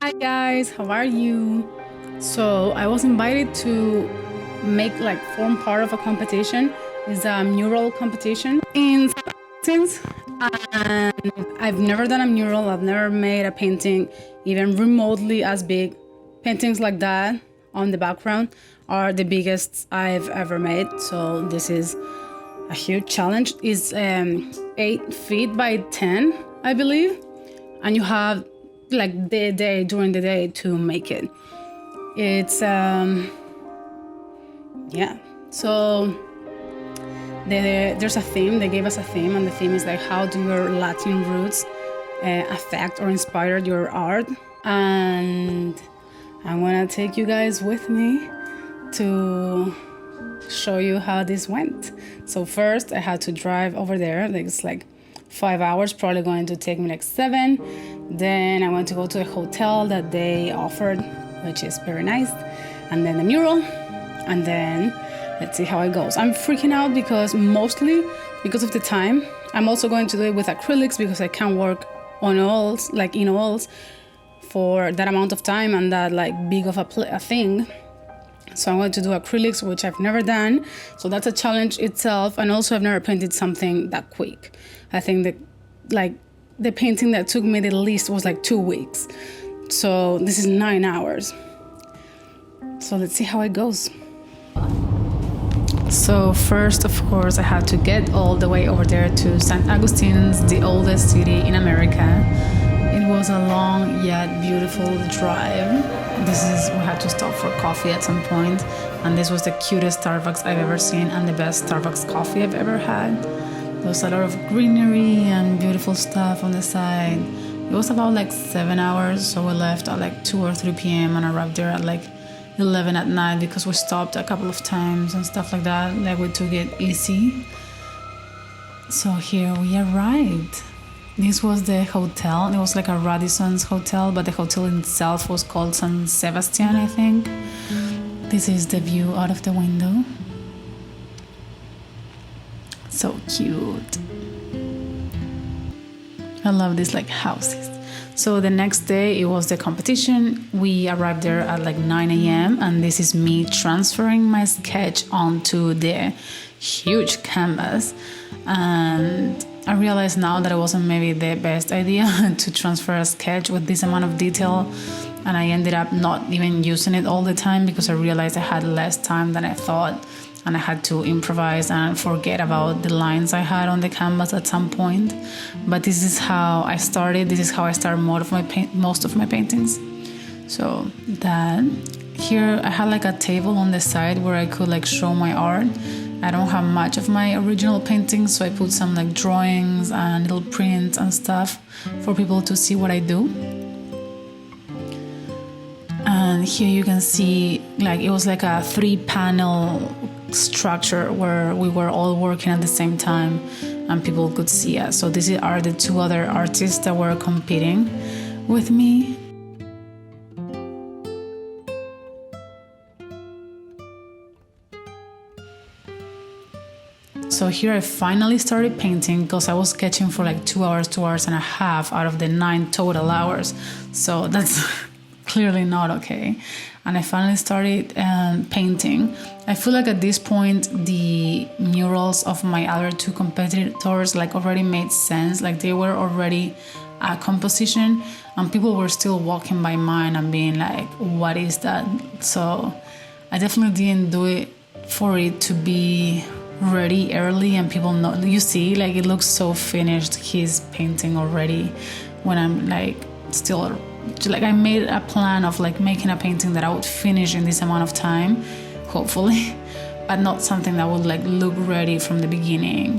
Hi guys, how are you? So I was invited to make form part of a competition. It's a mural competition in since and I've never done a mural. I've never made a painting even remotely as big. Paintings like that on the background are the biggest I've ever made. So this is a huge challenge. It's 8 feet by 10, I believe, and you have during the day to make it. It's yeah. So there's a theme. They gave us a theme, and the theme is like, how do your Latin roots affect or inspire your art? And I want to take you guys with me to show you how this went. So first I had to drive over there. It's like 5 hours, probably going to take me like 7. Then I went to go to a hotel that they offered, which is very nice. And then the mural. And then let's see how it goes. I'm freaking out mostly because of the time. I'm also going to do it with acrylics because I can't work on oils, in oils, for that amount of time and that big of a thing. So I'm going to do acrylics, which I've never done. So that's a challenge itself. And also I've never painted something that quick. I think that the painting that took me the least was 2 weeks. So this is 9 hours. So let's see how it goes. So first, of course, I had to get all the way over there to St. Augustine's, the oldest city in America. It was a long yet beautiful drive. We had to stop for coffee at some point, and this was the cutest Starbucks I've ever seen and the best Starbucks coffee I've ever had. There was a lot of greenery and beautiful stuff on the side. It was about 7 hours, so we left at 2 or 3 p.m. and arrived there at 11 at night because we stopped a couple of times and stuff like that. We took it easy. So here we arrived. This was the hotel. It was a Radisson's hotel, but the hotel itself was called San Sebastian, I think. This is the view out of the window. So cute. I love these houses. So the next day it was the competition. We arrived there at 9 a.m. and this is me transferring my sketch onto the huge canvas. And I realize now that it wasn't maybe the best idea to transfer a sketch with this amount of detail, and I ended up not even using it all the time because I realized I had less time than I thought, and I had to improvise and forget about the lines I had on the canvas at some point. But this is how I started. This is how I start most of my paintings. So that here I had a table on the side where I could show my art. I don't have much of my original paintings, so I put some drawings and little prints and stuff for people to see what I do. And here you can see it was a 3-panel structure where we were all working at the same time and people could see us. So these are the 2 other artists that were competing with me. So here I finally started painting because I was sketching for 2 hours, 2 hours and a half out of the 9 total hours. So that's clearly not okay. And I finally started painting. I feel at this point the murals of my other 2 competitors already made sense. They were already a composition and people were still walking by mine and being what is that? So I definitely didn't do it for it to be ready early and people know. You see, it looks so finished, his painting already, when I'm still I made a plan of making a painting that I would finish in this amount of time, hopefully, but not something that would look ready from the beginning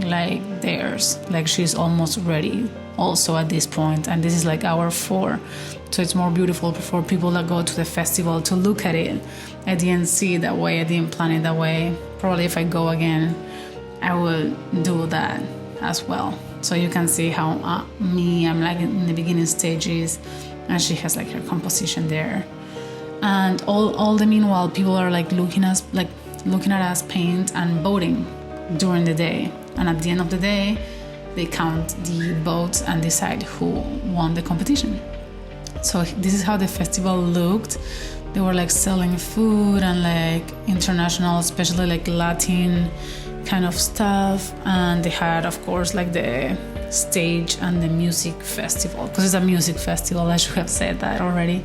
theirs. She's almost ready also at this point, and this is hour 4, so it's more beautiful for people that go to the festival to look at it. I didn't see it that way, I didn't plan it that way. Probably if I go again I will do that as well, so you can see how I'm in the beginning stages and she has her composition there. And all the meanwhile people are looking at us paint and voting during the day, and at the end of the day they count the votes and decide who won the competition. So this is how the festival looked. They were like selling food and like international, especially like Latin kind of stuff. And they had, of course, like the stage and the music festival, because it's a music festival. I should have said that already.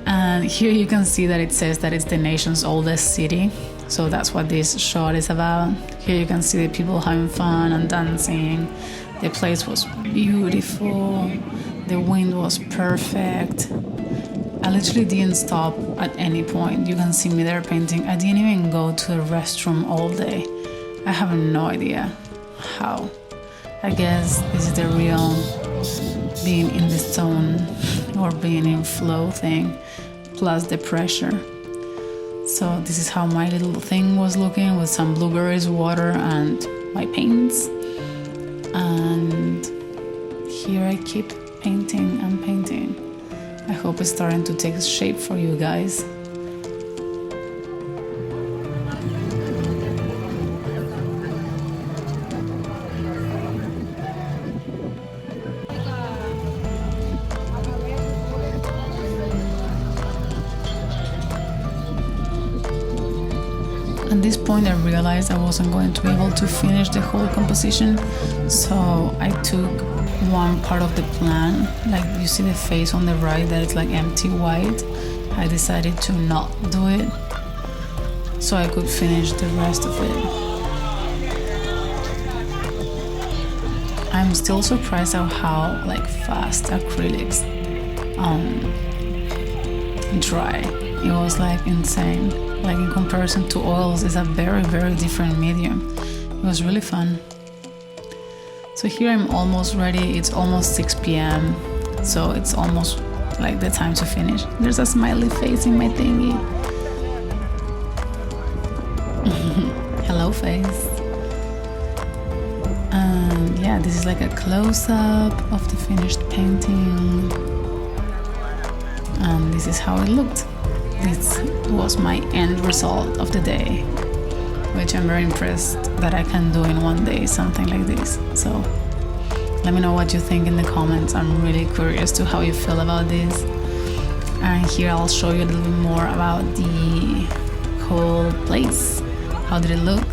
And here you can see that it says that it's the nation's oldest city. So that's what this shot is about. Here you can see the people having fun and dancing. The place was beautiful. The wind was perfect. I literally didn't stop at any point. You can see me there painting. I didn't even go to the restroom all day. I have no idea how. I guess this is the real being in the zone or being in flow thing, plus the pressure. So this is how my little thing was looking, with some blueberries, water, and my paints. And here I keep painting and painting. I hope it's starting to take shape for you guys. At this point, I realized I wasn't going to be able to finish the whole composition, so I took one part of the plan, like you see the face on the right that is like empty white. I decided to not do it so I could finish the rest of it. I'm still surprised at how like fast acrylics dry. It was like insane. Like in comparison to oils, it's a very, very different medium. It was really fun. So here I'm almost ready. It's almost 6 p.m. So it's almost like the time to finish. There's a smiley face in my thingy. Hello face. And yeah, this is like a close-up of the finished painting. And this is how it looked. This was my end result of the day, which I'm very impressed that I can do in one day something like this. So let me know what you think in the comments. I'm really curious to how you feel about this. And here I'll show you a little bit more about the whole place. How did it look?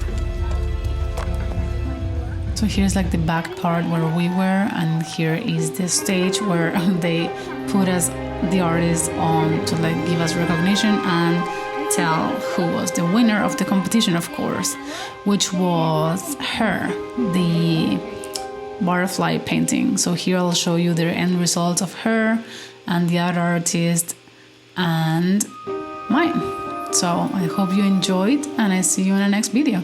So here's like the back part where we were, and here is the stage where they put us, the artists, on to like give us recognition and tell who was the winner of the competition, of course, which was her, the butterfly painting. So here I'll show you the end results of her and the other artist and mine. So I hope you enjoyed, and I see you in the next video.